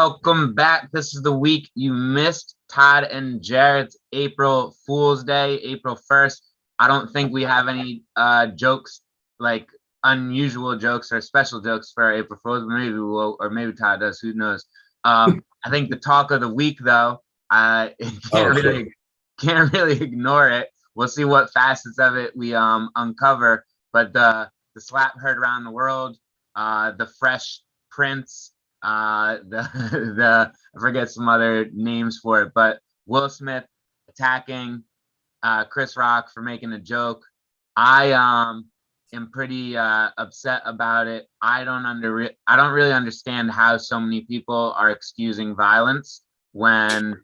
Welcome back. This is the week you missed Todd and Jared's April Fool's Day, April 1st. I don't think we have any jokes, like unusual jokes or special jokes for April Fool's. Maybe we will, or maybe Todd does. Who knows? I think the talk of the week, though, can't really ignore it. We'll see what facets of it we uncover. But the slap heard around the world, the Fresh Prince. I forget some other names for it, but Will Smith attacking Chris Rock for making a joke. I am pretty upset about it. I don't really understand how so many people are excusing violence when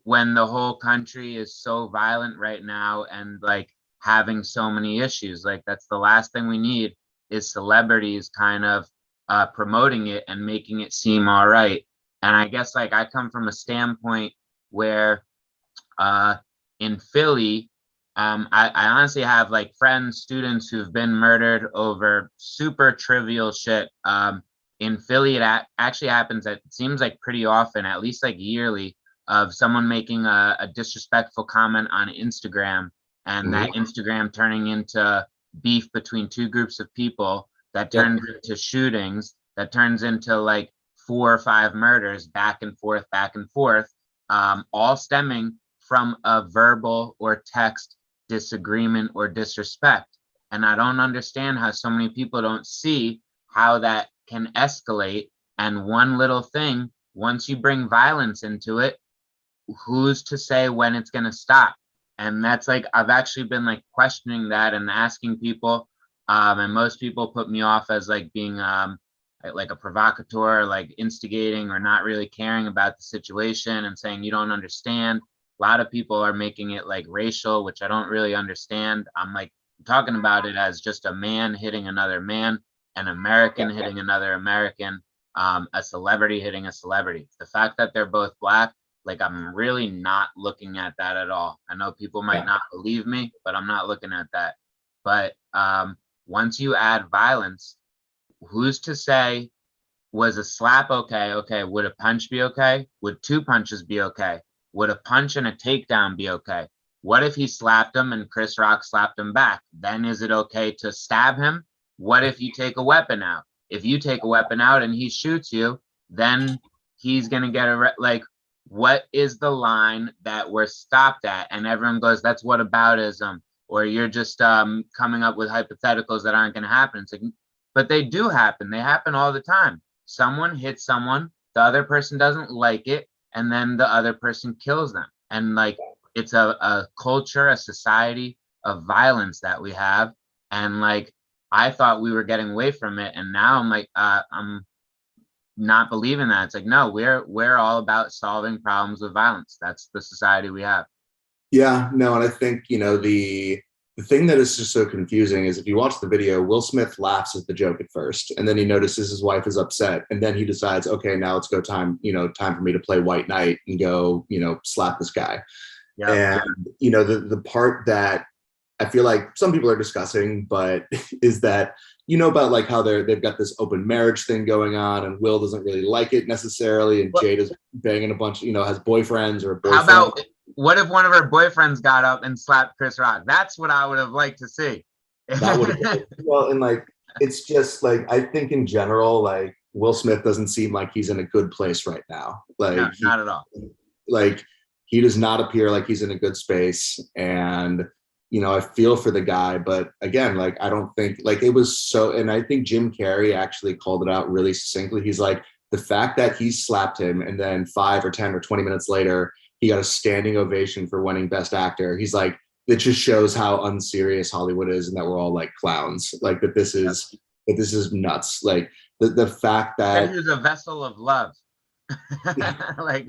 when the whole country is so violent right now and like having so many issues. Like that's the last thing we need is celebrities kind of promoting it and making it seem all right. And I guess like I come from a standpoint where in Philly, I honestly have like friends, students who've been murdered over super trivial shit. In Philly, it actually happens, it seems like pretty often, at least like yearly, of someone making a disrespectful comment on Instagram and that Instagram turning into beef between two groups of people. That turns into shootings, that turns into like 4 or 5 murders back and forth, all stemming from a verbal or text disagreement or disrespect. And I don't understand how so many people don't see how that can escalate. And one little thing, once you bring violence into it, who's to say when it's going to stop? And that's like, I've actually been like questioning that and asking people. And most people put me off as like being like a provocateur, like instigating or not really caring about the situation and saying you don't understand. A lot of people are making it like racial, which I don't really understand. I'm like talking about it as just a man hitting another man, an American hitting another American, a celebrity hitting a celebrity. The fact that they're both Black, like I'm really not looking at that at all. I know people might not believe me, but I'm not looking at that. But once you add violence, who's to say, was a slap okay? Okay, would a punch be okay? Would 2 punches be okay? Would a punch and a takedown be okay? What if he slapped him and Chris Rock slapped him back? Then is it okay to stab him? What if you take a weapon out? If you take a weapon out and he shoots you, then he's gonna get like, what is the line that we're stopped at? And everyone goes, that's whataboutism. Or you're just coming up with hypotheticals that aren't going to happen. It's like, but they do happen. They happen all the time. Someone hits someone, the other person doesn't like it, and then the other person kills them. And like, it's a culture, a society of violence that we have. And like, I thought we were getting away from it, and now I'm like, I'm not believing that. It's like, no, we're all about solving problems with violence. That's the society we have. Yeah, no, and I think, the thing that is just so confusing is if you watch the video, Will Smith laughs at the joke at first, and then he notices his wife is upset, and then he decides, okay, now it's time for me to play white knight and go, slap this guy. And, the part that I feel like some people are discussing, but is that, about like how they've got this open marriage thing going on, and Will doesn't really like it necessarily, and Jade is banging a bunch, has boyfriends or a boyfriend. How about, what if one of her boyfriends got up and slapped Chris Rock? That's what I would have liked to see. That would have been, well, and like, it's just like, I think in general, like Will Smith doesn't seem like he's in a good place right now. Like, no, not at all. Like, he does not appear like he's in a good space. And, I feel for the guy, but again, like, I don't think like it was so, and I think Jim Carrey actually called it out really succinctly. He's like, the fact that he slapped him and then 5 or 10 or 20 minutes later, he got a standing ovation for winning Best Actor. He's like, it just shows how unserious Hollywood is and that we're all like clowns. Like that this is nuts. Like the fact that he was a vessel of love. Like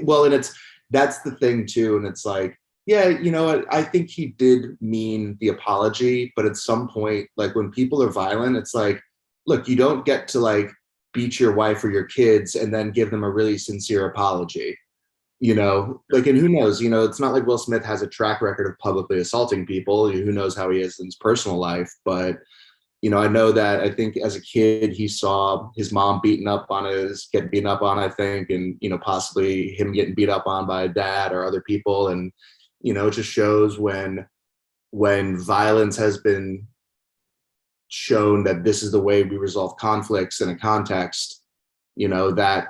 well, and that's the thing too. And it's like, yeah, I think he did mean the apology, but at some point, like when people are violent, it's like, look, you don't get to like beat your wife or your kids and then give them a really sincere apology. Like, and who knows, it's not like Will Smith has a track record of publicly assaulting people. Who knows how he is in his personal life, but I know that I think as a kid he saw his mom getting beaten up on, I think, and possibly him getting beat up on by dad or other people, and it just shows when violence has been shown that this is the way we resolve conflicts in a context, that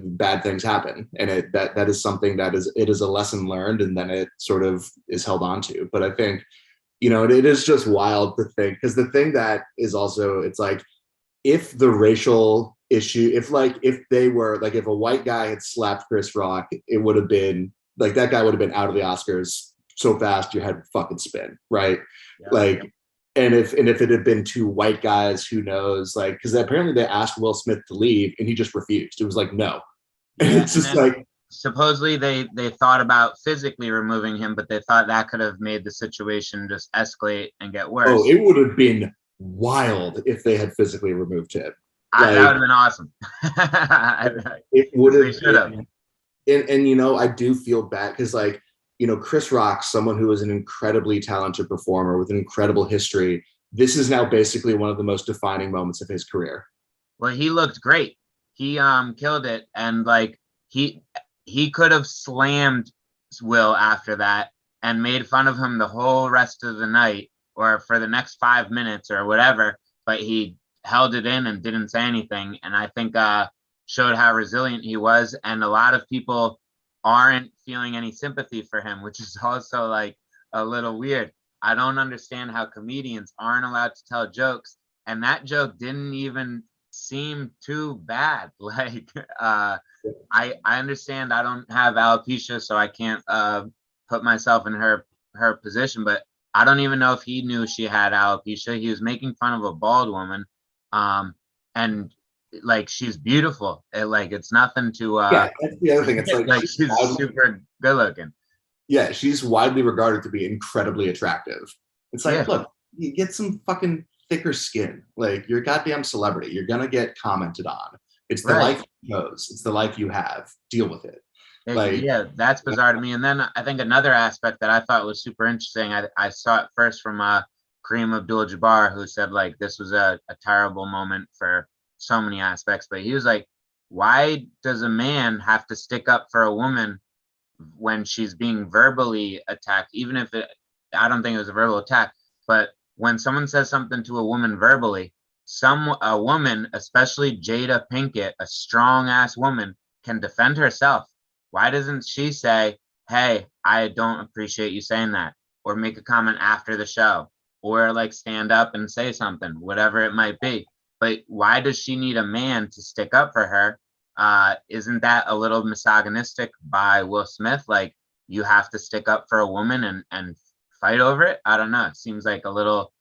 bad things happen, and that is something that is a lesson learned, and then it sort of is held on to. But I think it is just wild to think, because the thing that is also, it's like, if the racial issue, if they were like, if a white guy had slapped Chris Rock, it would have been like, that guy would have been out of the Oscars so fast your head would fucking spin, right? Yeah. Like, and if it had been two white guys, who knows? Like, because apparently they asked Will Smith to leave and he just refused. It was like, no. And it's just like, supposedly they thought about physically removing him, but they thought that could have made the situation just escalate and get worse. Oh, it would have been wild if they had physically removed him. That would have been awesome. It would have. They should have. And I do feel bad because, like, Chris Rock, someone who is an incredibly talented performer with an incredible history, this is now basically one of the most defining moments of his career. Well, he looked great. He killed it, and like he could have slammed Will after that and made fun of him the whole rest of the night or for the next 5 minutes or whatever, but he held it in and didn't say anything, and I think showed how resilient he was. And a lot of people aren't feeling any sympathy for him, which is also like a little weird. I don't understand how comedians aren't allowed to tell jokes, and that joke didn't even seem too bad. Like I understand I don't have alopecia, so I can't put myself in her position, but I don't even know if he knew she had alopecia. He was making fun of a bald woman, and like, she's beautiful. It's nothing to yeah, that's the other thing. It's like she's super good looking. Yeah, she's widely regarded to be incredibly attractive. It's like, look, you get some fucking thicker skin. Like, you're a goddamn celebrity. You're gonna get commented on. It's the life you chose. It's the life you have. Deal with it. That's bizarre to me. And then I think another aspect that I thought was super interesting, I saw it first from Kareem Abdul-Jabbar, who said, like, this was a terrible moment for so many aspects, but he was like, why does a man have to stick up for a woman when she's being verbally attacked? Even if I don't think it was a verbal attack, but when someone says something to a woman verbally, a woman, especially Jada Pinkett, a strong ass woman, can defend herself. Why doesn't she say, hey, I don't appreciate you saying that, or make a comment after the show, or like stand up and say something, whatever it might be? But why does she need a man to stick up for her? Isn't that a little misogynistic by Will Smith? Like, you have to stick up for a woman and fight over it? I don't know. It seems like a little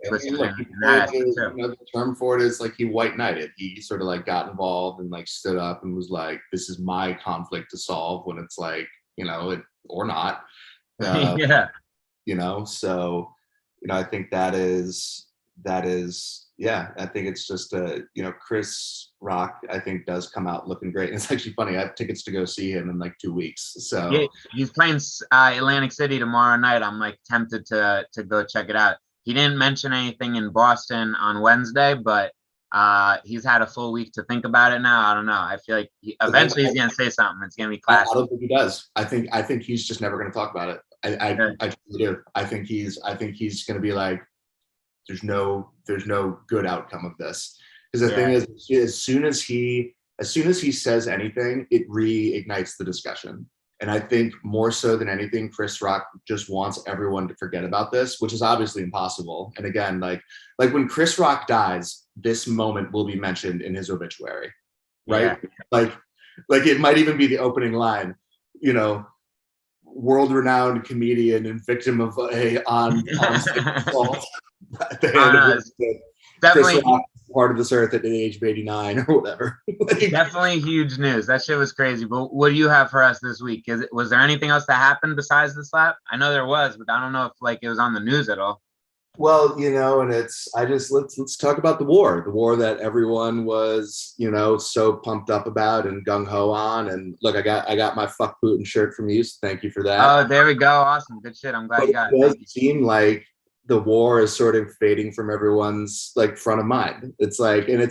twisted in that aspect too. The term for it is like, he white knighted. He sort of like got involved and like stood up and was like, this is my conflict to solve, when it's like, or not. Yeah. So, I think that is, I think it's just Chris Rock, I think, does come out looking great. And it's actually funny, I have tickets to go see him in like 2 weeks. So yeah, he's playing Atlantic City tomorrow night. I'm like tempted to go check it out. He didn't mention anything in Boston on Wednesday, but he's had a full week to think about it now. I don't know. I feel like eventually he's gonna say something. It's gonna be classic. I don't think he does. I think he's just never gonna talk about it. I do. I think he's gonna be like, there's no good outcome of this. Because the thing is, as soon as he says anything, it reignites the discussion. And I think more so than anything, Chris Rock just wants everyone to forget about this, which is obviously impossible. And again, like when Chris Rock dies, this moment will be mentioned in his obituary, right? Yeah. Like it might even be the opening line, world-renowned comedian and victim of on assault at the hand of definitely Chris Rock, part of this earth at the age of 89 or whatever. Definitely huge news. That shit was crazy. But what do you have for us this week? Was there anything else that happened besides the slap? I know there was, but I don't know if like it was on the news at all. Well, and let's talk about the war that everyone was, so pumped up about and gung ho on. And look, I got my fuck Putin shirt from you, so thank you for that. Oh, there we go. Awesome. Good shit. I'm glad you got it. It does seem like the war is sort of fading from everyone's like front of mind. It's like, and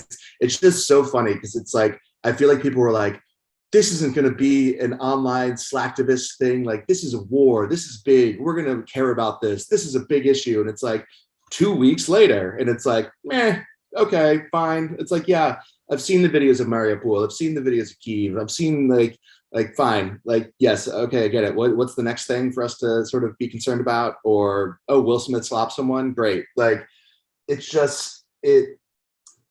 it's just so funny because it's like, I feel like people were like, this isn't going to be an online slacktivist thing. Like, this is a war. This is big. We're going to care about this. This is a big issue. And it's like 2 weeks later, and it's like, okay, fine. It's like, yeah, I've seen the videos of Mariupol. I've seen the videos of Kyiv. I've seen like fine, like, yes, okay, I get it. What's the next thing for us to sort of be concerned about? Or, oh, Will Smith slapped someone, great. Like, it's just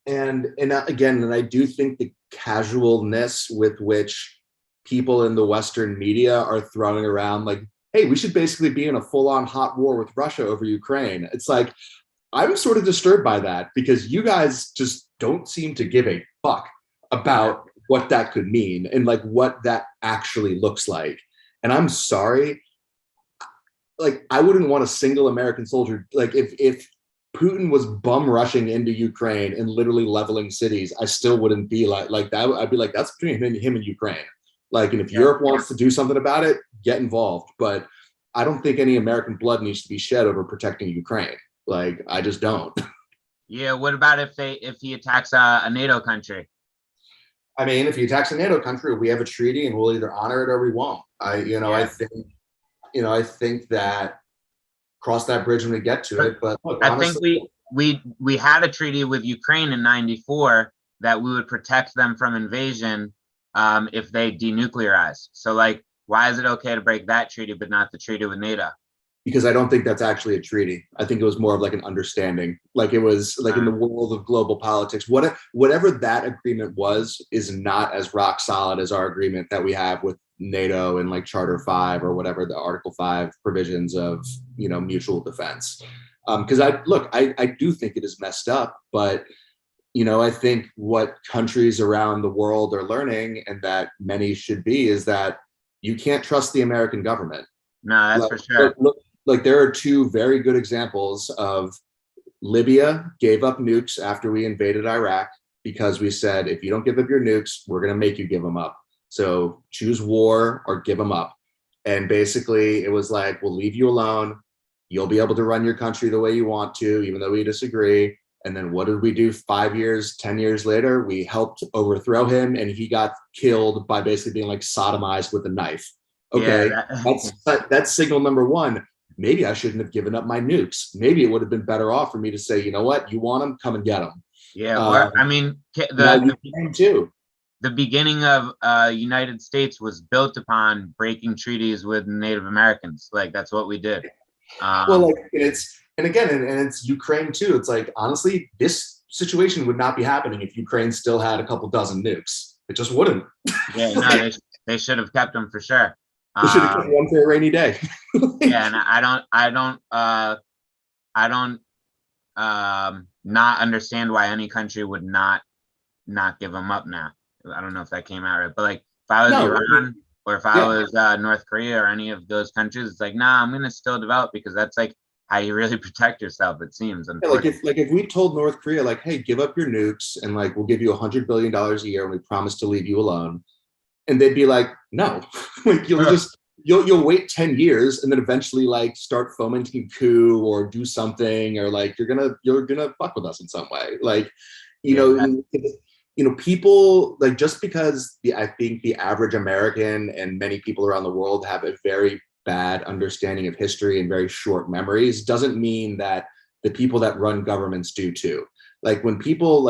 and again, and I do think the casualness with which people in the Western media are throwing around like, hey, we should basically be in a full-on hot war with Russia over Ukraine. It's like, I'm sort of disturbed by that because you guys just don't seem to give a fuck about what that could mean and like what that actually looks like. And I'm sorry, like, I wouldn't want a single American soldier, like if Putin was bum rushing into Ukraine and literally leveling cities, I still wouldn't be like that. I'd be like, that's between him and Ukraine. Like, and if Europe wants to do something about it, get involved. But I don't think any American blood needs to be shed over protecting Ukraine. Like, I just don't. Yeah. What about if he attacks a NATO country? I mean, if he attacks a NATO country, we have a treaty and we'll either honor it or we won't. I think that cross that bridge when we get to it. But look, I think we had a treaty with Ukraine in '94 that we would protect them from invasion if they denuclearize. So like, why is it okay to break that treaty but not the treaty with NATO? Because I don't think that's actually a treaty. I think it was more of like an understanding. Like, it was like in the world of global politics, whatever that agreement was is not as rock solid as our agreement that we have with NATO and like Charter 5 or whatever the Article 5 provisions of, mutual defense. Because I do think it is messed up, but I think what countries around the world are learning, and that many should be, is that you can't trust the American government. No, that's for sure. Like, there are two very good examples of Libya gave up nukes after we invaded Iraq because we said, if you don't give up your nukes, we're going to make you give them up. So choose war or give them up. And basically it was like, we'll leave you alone. You'll be able to run your country the way you want to, even though we disagree. And then what did we do 5 years, 10 years later? We helped overthrow him and he got killed by basically being like sodomized with a knife. Okay, yeah, that's signal number one. Maybe I shouldn't have given up my nukes. Maybe it would have been better off for me to say, you know what, you want them, come and get them. Yeah, I mean, the beginning of United States was built upon breaking treaties with Native Americans. Like, that's what we did. Well, like, it's Ukraine too. It's like, honestly, this situation would not be happening if Ukraine still had a couple dozen nukes. It just wouldn't. Yeah, no, they should have kept them for sure. They should have kept one for a rainy day. Yeah, and I don't not understand why any country would not give them up now. I don't know if that came out right, but like, if I was Iran or if I was North Korea or any of those countries, it's like, nah, I'm gonna still develop, because that's like how you really protect yourself, it seems. Yeah, if we told North Korea, like, hey, give up your nukes and like we'll give you $100 billion a year and we promise to leave you alone, and they'd be like, no. Like, you'll wait 10 years and then eventually like start fomenting a coup or do something, or like you're gonna fuck with us in some way. Like, people, like, just because I think the average American and many people around the world have a very bad understanding of history and very short memories doesn't mean that the people that run governments do too. Like, when people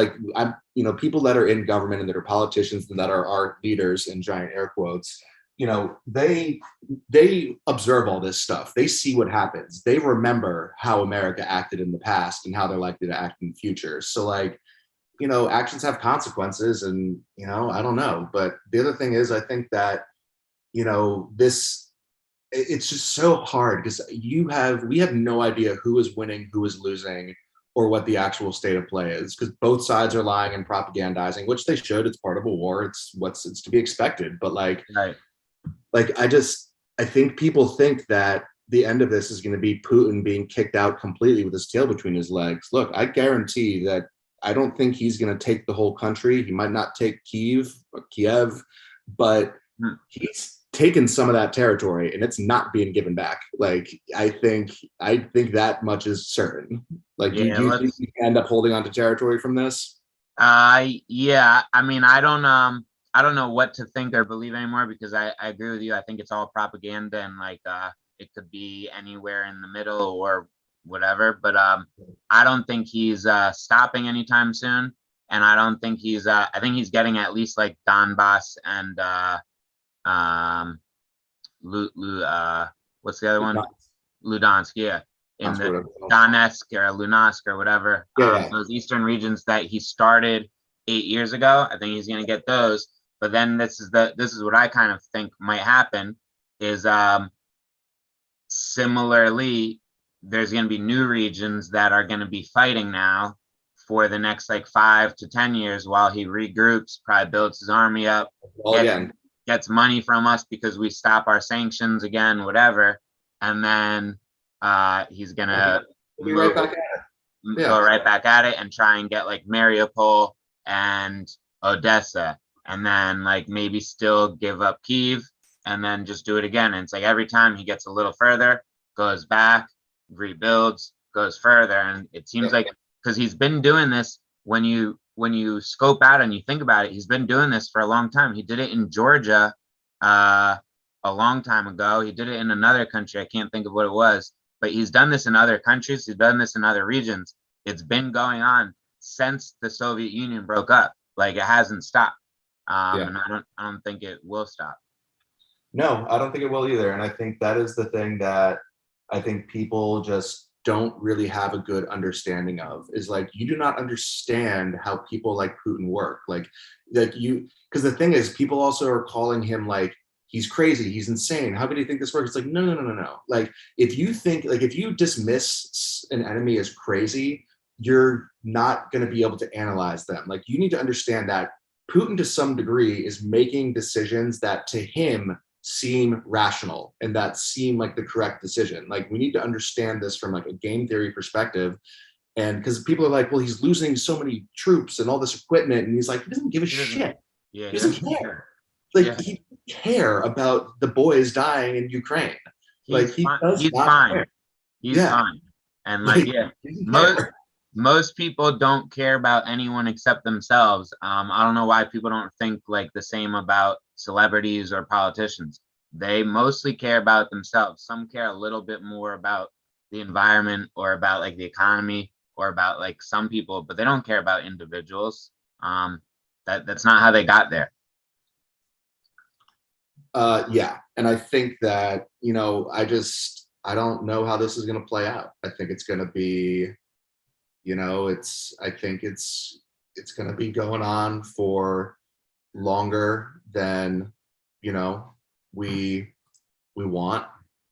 people that are in government and that are politicians and that are our leaders, in giant air quotes, they observe all this stuff. They see what happens. They remember how America acted in the past and how they're likely to act in the future. So like, actions have consequences, and, I don't know. But the other thing is, I think that, it's just so hard because we have no idea who is winning, who is losing, or what the actual state of play is, because both sides are lying and propagandizing, which they should. It's part of a war. It's to be expected. But like, right. Like, I think people think that the end of this is going to be Putin being kicked out completely with his tail between his legs. Look, I guarantee that I don't think he's going to take the whole country. He might not take Kiev, but he's taken some of that territory and it's not being given back. Like, I think that much is certain. Like, do Yeah, you think you end up holding on to territory from this? yeah. I mean, I don't know what to think or believe anymore because I agree with you. I think it's all propaganda and like it could be anywhere in the middle or whatever. But I don't think he's stopping anytime soon. And I don't think I think he's getting at least like Donbass and um what's the other one? Ludansk, yeah. In the Donetsk or Luhansk or whatever, Yeah. those eastern regions that he started 8 years ago. I think he's gonna get those. But then this is what I kind of think might happen is similarly, there's gonna be new regions that are gonna be fighting now for the next like 5 to 10 years while he regroups, probably builds his army up, gets money from us because we stop our sanctions again, whatever, and then he's gonna be right back at it. Go right back at it and try and get like Mariupol and Odessa, and then like maybe still give up Kyiv, and then just do it again. And it's like every time he gets a little further, goes back, rebuilds, goes further, and it seems like because he's been doing this when you scope out and you think about it, he's been doing this for a long time. He did it in Georgia a long time ago. He did it in another country. I can't think of what it was, but he's done this in other countries. He's done this in other regions. It's been going on since the Soviet Union broke up. Like it hasn't stopped. And I don't think it will stop. No, I don't think it will either. And I think that is the thing that I think people just don't really have a good understanding of, is like, you do not understand how people like Putin work. Like you, because the thing is, people also are calling him like, he's crazy, he's insane. How could he think this works? It's like, no. Like, if you think, like, if you dismiss an enemy as crazy, you're not going to be able to analyze them. Like, you need to understand that Putin, to some degree, is making decisions that to him seem rational and that seem like the correct decision. Like, we need to understand this from like a game theory perspective. And because people are like, well, he's losing so many troops and all this equipment, and he's like, he doesn't give a shit. Yeah, he doesn't care. Like, he doesn't care about the boys dying in Ukraine. Like, he's fine. He's fine. And like, most people don't care about anyone except themselves. I don't know why people don't think like the same about celebrities or politicians. They mostly care about themselves. Some care a little bit more about the environment or about like the economy or about like some people, but they don't care about individuals. That's not how they got there. Yeah. And I think that, you know, I don't know how this is going to play out. I think it's going to be, you know, I think it's going to be going on for longer than, you know, we want,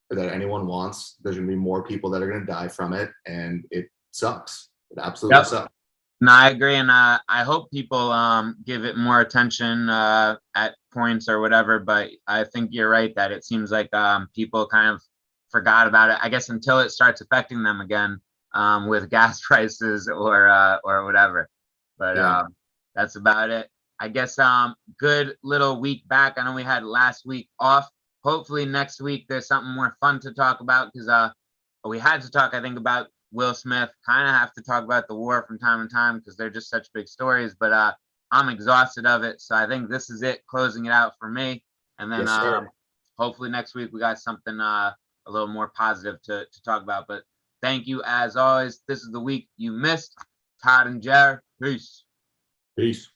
or that anyone wants. There's going to be more people that are going to die from it, and it sucks. It absolutely sucks. No, I agree, and I hope people give it more attention at points or whatever. But I think you're right that it seems like people kind of forgot about it, I guess, until it starts affecting them again with gas prices or whatever. But that's about it. I guess good little week back. I know we had last week off. Hopefully next week there's something more fun to talk about, because we had to talk, I think, about Will Smith. Kind of have to talk about the war from time to time because they're just such big stories. But I'm exhausted of it, so I think this is it, closing it out for me. And then hopefully next week we got something a little more positive to talk about. But thank you as always. This is the week you missed. Todd and Jared. Peace. Peace.